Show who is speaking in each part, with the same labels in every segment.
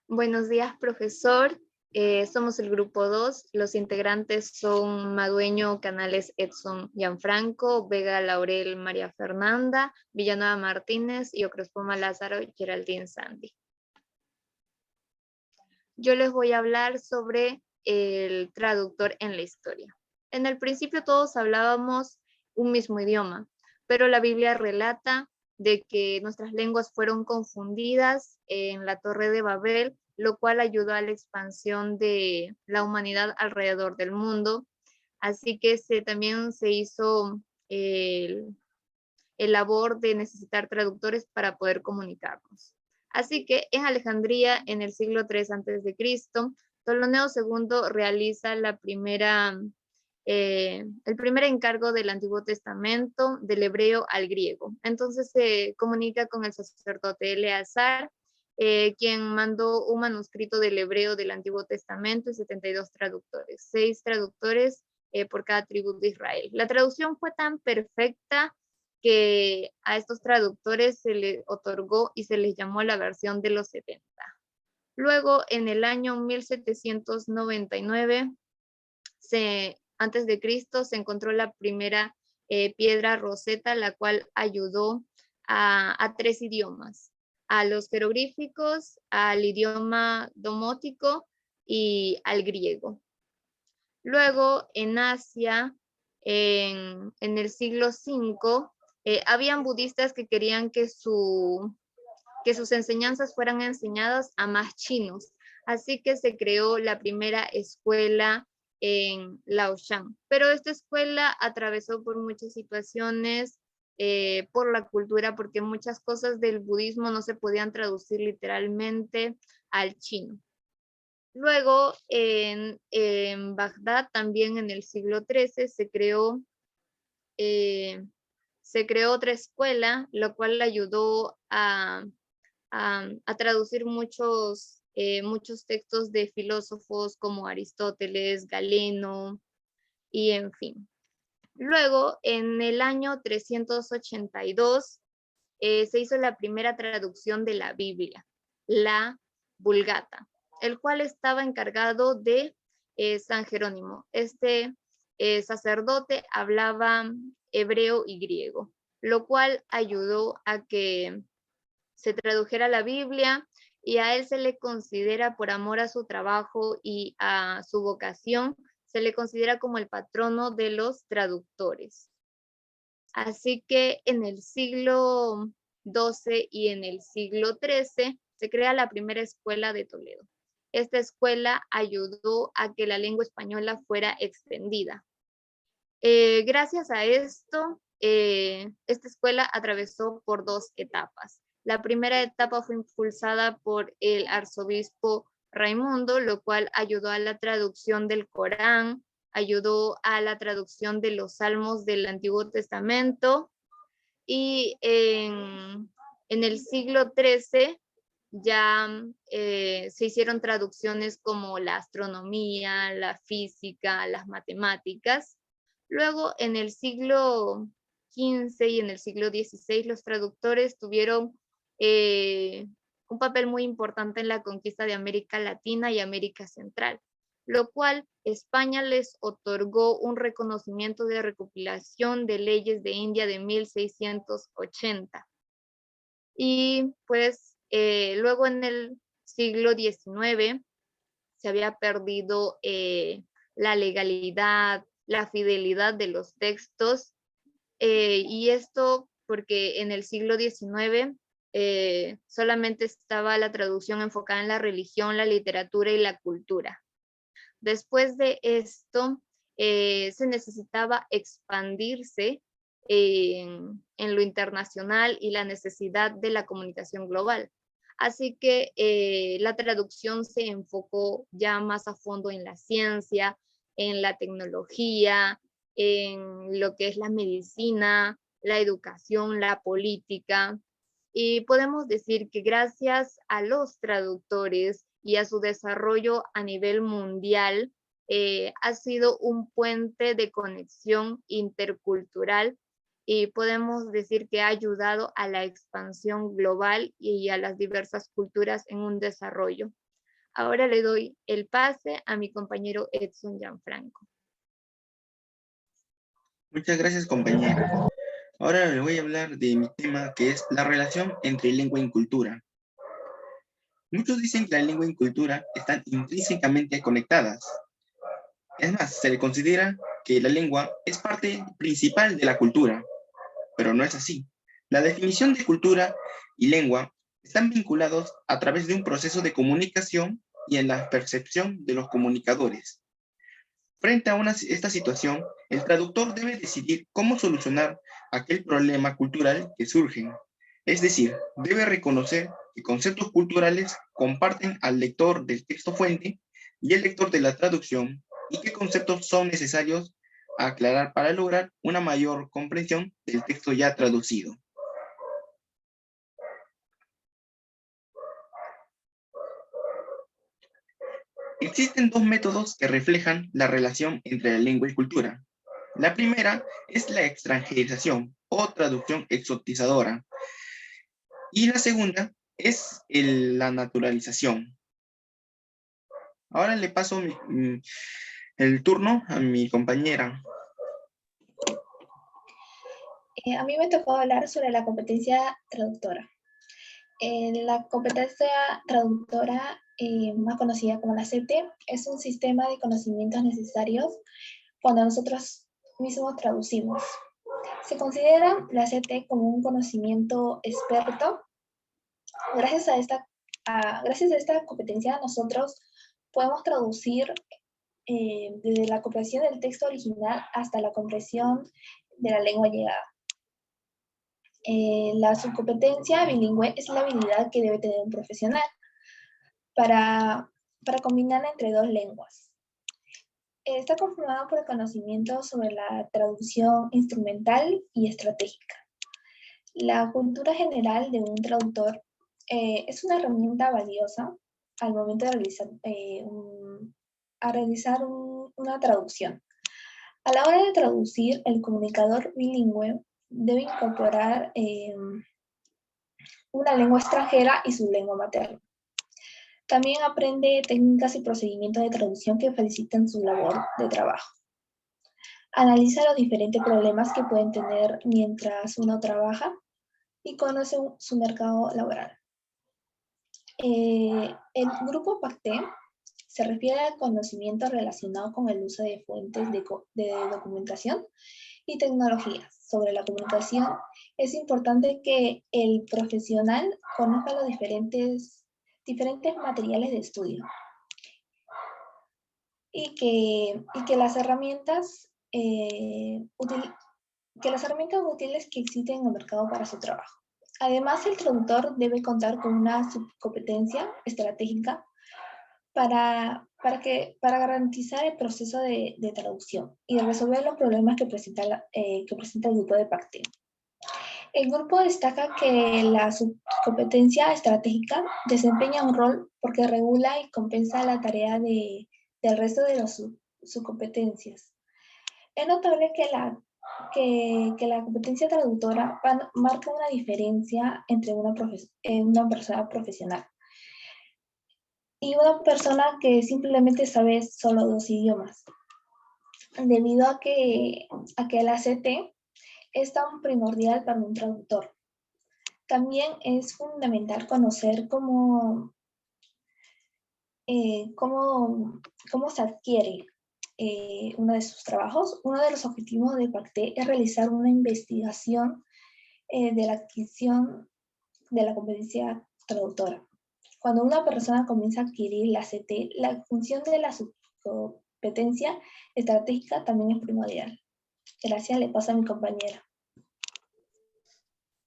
Speaker 1: Buenos días, profesor. Somos el grupo 2. Los integrantes son Madueño Canales Edson Gianfranco, Vega Laurel María Fernanda, Villanueva Martínez y Ocrospoma Lázaro Geraldine Sandy. Yo les voy a hablar sobre el traductor en la historia. En el principio todos hablábamos un mismo idioma, pero la Biblia relata de que nuestras lenguas fueron confundidas en la Torre de Babel, lo cual ayudó a la expansión de la humanidad alrededor del mundo. Así que también se hizo el labor de necesitar traductores para poder comunicarnos. Así que en Alejandría, en el siglo III a.C., Ptolomeo II realiza el primer encargo del Antiguo Testamento del hebreo al griego. Entonces se comunica con el sacerdote Eleazar, quien mandó un manuscrito del hebreo del Antiguo Testamento y 72 traductores, 6 traductores por cada tribu de Israel. La traducción fue tan perfecta que a estos traductores se les otorgó y se les llamó la versión de los 70. Luego, en el año 1799, antes de Cristo, se encontró la primera piedra Rosetta, la cual ayudó a 3 idiomas, a los jeroglíficos, al idioma domótico y al griego. Luego, en Asia, en el siglo V, habían budistas que querían que sus enseñanzas fueran enseñadas a más chinos. Así que se creó la primera escuela en Laoshan. Pero esta escuela atravesó por muchas situaciones, por la cultura, porque muchas cosas del budismo no se podían traducir literalmente al chino. Luego, en Bagdad, también en el siglo XIII, se creó otra escuela, lo cual ayudó a traducir muchos textos de filósofos como Aristóteles, Galeno, y en fin. Luego, en el año 382, se hizo la primera traducción de la Biblia, la Vulgata, el cual estaba encargado de San Jerónimo. Este sacerdote hablaba hebreo y griego, lo cual ayudó a que se tradujera la Biblia, y a él se le considera, por amor a su trabajo y a su vocación, se le considera como el patrono de los traductores. Así que en el siglo XII y en el siglo XIII se crea la primera escuela de Toledo. Esta escuela ayudó a que la lengua española fuera extendida. Gracias a esto, esta escuela atravesó por 2 etapas. La primera etapa fue impulsada por el arzobispo Raimundo, lo cual ayudó a la traducción del Corán, ayudó a la traducción de los salmos del Antiguo Testamento, y en el siglo XIII ya se hicieron traducciones como la astronomía, la física, las matemáticas. Luego, en el siglo XV y en el siglo XVI, los traductores tuvieron un papel muy importante en la conquista de América Latina y América Central, lo cual España les otorgó un reconocimiento de recopilación de leyes de India de 1680. Y pues luego en el siglo XIX se había perdido la legalidad, la fidelidad de los textos, y esto porque en el siglo XIX solamente estaba la traducción enfocada en la religión, la literatura y la cultura. Después de esto, se necesitaba expandirse en lo internacional y la necesidad de la comunicación global. Así que la traducción se enfocó ya más a fondo en la ciencia, en la tecnología, en lo que es la medicina, la educación, la política. Y podemos decir que gracias a los traductores y a su desarrollo a nivel mundial, ha sido un puente de conexión intercultural, y podemos decir que ha ayudado a la expansión global y a las diversas culturas en un desarrollo. Ahora le doy el pase a mi compañero Edson Gianfranco.
Speaker 2: Muchas gracias, compañera. Ahora le voy a hablar de mi tema, que es la relación entre lengua y cultura. Muchos dicen que la lengua y cultura están intrínsecamente conectadas. Es más, se le considera que la lengua es parte principal de la cultura, pero no es así. La definición de cultura y lengua están vinculados a través de un proceso de comunicación y en la percepción de los comunicadores. Frente a esta situación, el traductor debe decidir cómo solucionar aquel problema cultural que surge. Es decir, debe reconocer que conceptos culturales comparten al lector del texto fuente y el lector de la traducción y qué conceptos son necesarios aclarar para lograr una mayor comprensión del texto ya traducido. Existen dos métodos que reflejan la relación entre la lengua y cultura. La primera es la extranjerización o traducción exotizadora. Y la segunda es la naturalización. Ahora le paso el turno a mi compañera.
Speaker 3: A mí me tocó hablar sobre la competencia traductora. La competencia traductora, más conocida como la CT, es un sistema de conocimientos necesarios cuando nosotros mismos traducimos. Se considera la CT como un conocimiento experto. Gracias a esta competencia nosotros podemos traducir desde la comprensión del texto original hasta la comprensión de la lengua llegada. La subcompetencia bilingüe es la habilidad que debe tener un profesional para combinar entre dos lenguas. Está conformado por el conocimiento sobre la traducción instrumental y estratégica. La cultura general de un traductor es una herramienta valiosa al momento de realizar una traducción. A la hora de traducir, el comunicador bilingüe debe incorporar una lengua extranjera y su lengua materna. También aprende técnicas y procedimientos de traducción que facilitan su labor de trabajo. Analiza los diferentes problemas que pueden tener mientras uno trabaja y conoce su mercado laboral. El grupo PACTE se refiere al conocimiento relacionado con el uso de fuentes de documentación y tecnologías. Sobre la comunicación, es importante que el profesional conozca los diferentes materiales de estudio y que las herramientas útiles que existen en el mercado para su trabajo. Además, el traductor debe contar con una subcompetencia estratégica para garantizar el proceso de traducción y resolver los problemas que presenta el grupo de PACTE. El grupo destaca que la subcompetencia estratégica desempeña un rol porque regula y compensa la tarea del resto de las subcompetencias. Es notable que la competencia traductora marca una diferencia entre una persona profesional y una persona que simplemente sabe solo 2 idiomas, debido a que la CT es tan primordial para un traductor. También es fundamental conocer cómo se adquiere uno de sus trabajos. Uno de los objetivos de PACTE es realizar una investigación de la adquisición de la competencia traductora. Cuando una persona comienza a adquirir la CT, la función de la subcompetencia estratégica también es primordial. Gracias, le paso a mi compañera.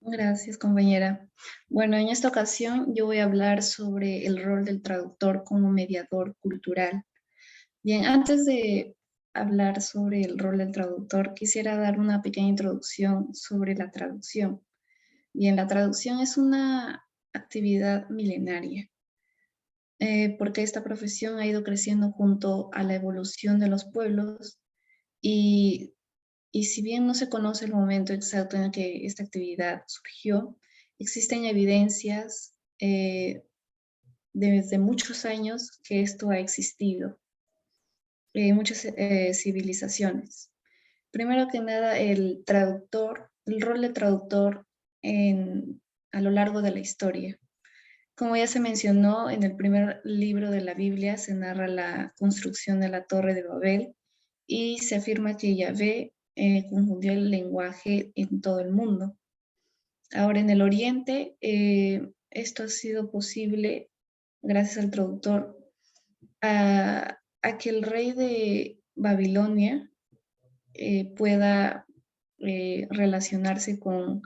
Speaker 4: Gracias, compañera. Bueno, en esta ocasión yo voy a hablar sobre el rol del traductor como mediador cultural. Bien, antes de hablar sobre el rol del traductor, quisiera dar una pequeña introducción sobre la traducción. Bien, la traducción es una actividad milenaria, porque esta profesión ha ido creciendo junto a la evolución de los pueblos y si bien no se conoce el momento exacto en el que esta actividad surgió, existen evidencias desde muchos años que esto ha existido en muchas civilizaciones. Primero que nada, el rol de traductor a lo largo de la historia. Como ya se mencionó, en el primer libro de la Biblia se narra la construcción de la Torre de Babel y se afirma que Yahvé confundió el lenguaje en todo el mundo. Ahora, en el Oriente, esto ha sido posible gracias al traductor a que el rey de Babilonia pueda relacionarse con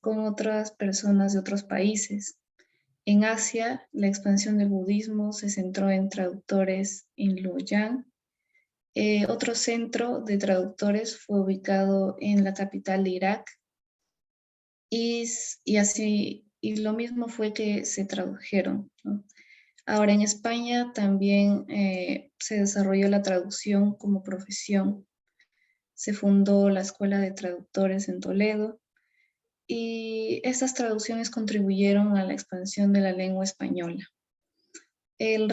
Speaker 4: otras personas de otros países. En Asia, la expansión del budismo se centró en traductores en Luoyang. Otro centro de traductores fue ubicado en la capital de Irak. Y lo mismo fue que se tradujeron, ¿no? Ahora, en España también se desarrolló la traducción como profesión. Se fundó la Escuela de Traductores en Toledo y estas traducciones contribuyeron a la expansión de la lengua española. El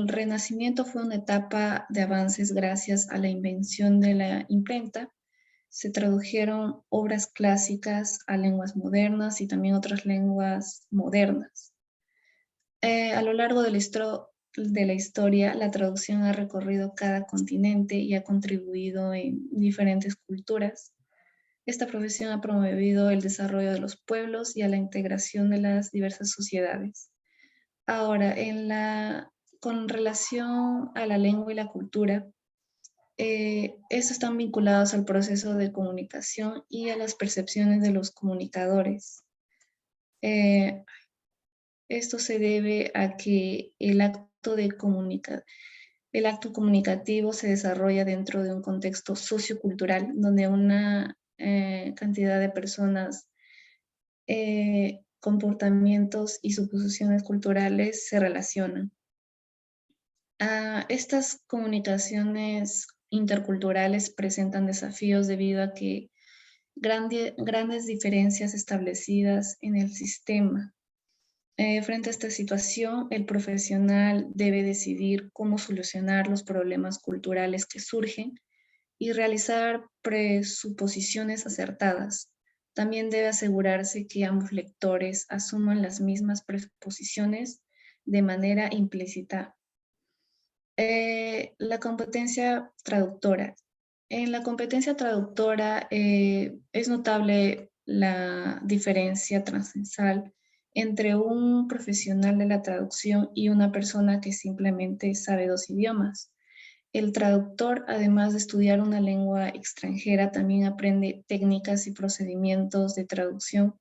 Speaker 4: Renacimiento fue una etapa de avances gracias a la invención de la imprenta. Se tradujeron obras clásicas a lenguas modernas y también otras lenguas modernas. A lo largo de la historia, la traducción ha recorrido cada continente y ha contribuido en diferentes culturas. Esta profesión ha promovido el desarrollo de los pueblos y a la integración de las diversas sociedades. Ahora, con relación a la lengua y la cultura, estos están vinculados al proceso de comunicación y a las percepciones de los comunicadores. Esto se debe a que el acto comunicativo se desarrolla dentro de un contexto sociocultural donde una cantidad de personas, comportamientos y suposiciones culturales se relacionan. Estas comunicaciones interculturales presentan desafíos debido a que grandes diferencias establecidas en el sistema. Frente a esta situación, el profesional debe decidir cómo solucionar los problemas culturales que surgen y realizar presuposiciones acertadas. También debe asegurarse que ambos lectores asuman las mismas presuposiciones de manera implícita. La competencia traductora. En la competencia traductora es notable la diferencia transversal entre un profesional de la traducción y una persona que simplemente sabe 2 idiomas. El traductor, además de estudiar una lengua extranjera, también aprende técnicas y procedimientos de traducción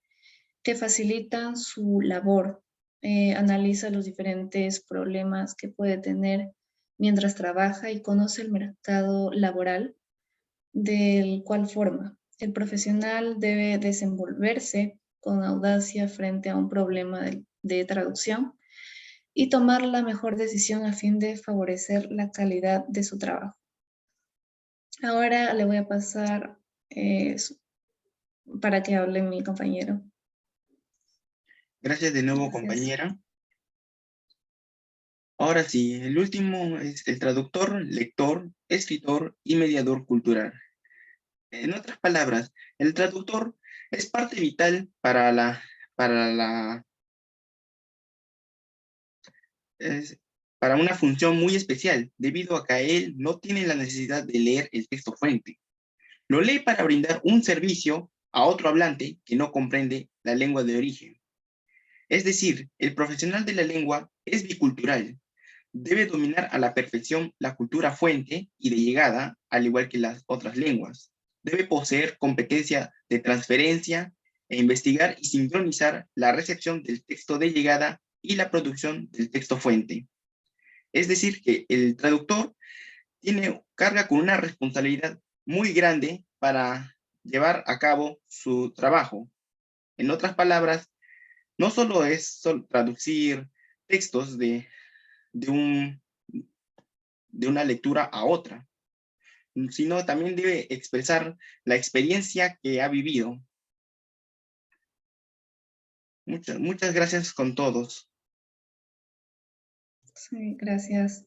Speaker 4: que facilitan su labor. Analiza los diferentes problemas que puede tener mientras trabaja y conoce el mercado laboral del cual forma. El profesional debe desenvolverse con audacia frente a un problema de traducción y tomar la mejor decisión a fin de favorecer la calidad de su trabajo. Ahora le voy a pasar para que hable mi compañero.
Speaker 2: Gracias de nuevo,
Speaker 4: Gracias.
Speaker 2: compañera. Ahora sí, el último es el traductor, lector, escritor y mediador cultural. En otras palabras, el traductor es parte vital para una función muy especial, debido a que él no tiene la necesidad de leer el texto fuente. Lo lee para brindar un servicio a otro hablante que no comprende la lengua de origen. Es decir, el profesional de la lengua es bicultural. Debe dominar a la perfección la cultura fuente y de llegada, al igual que las otras lenguas. Debe poseer competencia de transferencia e investigar y sincronizar la recepción del texto de llegada y la producción del texto fuente. Es decir, que el traductor carga con una responsabilidad muy grande para llevar a cabo su trabajo. En otras palabras, no solo es traducir textos de una lectura a otra, sino también debe expresar la experiencia que ha vivido. Muchas gracias con todos.
Speaker 4: Sí, gracias.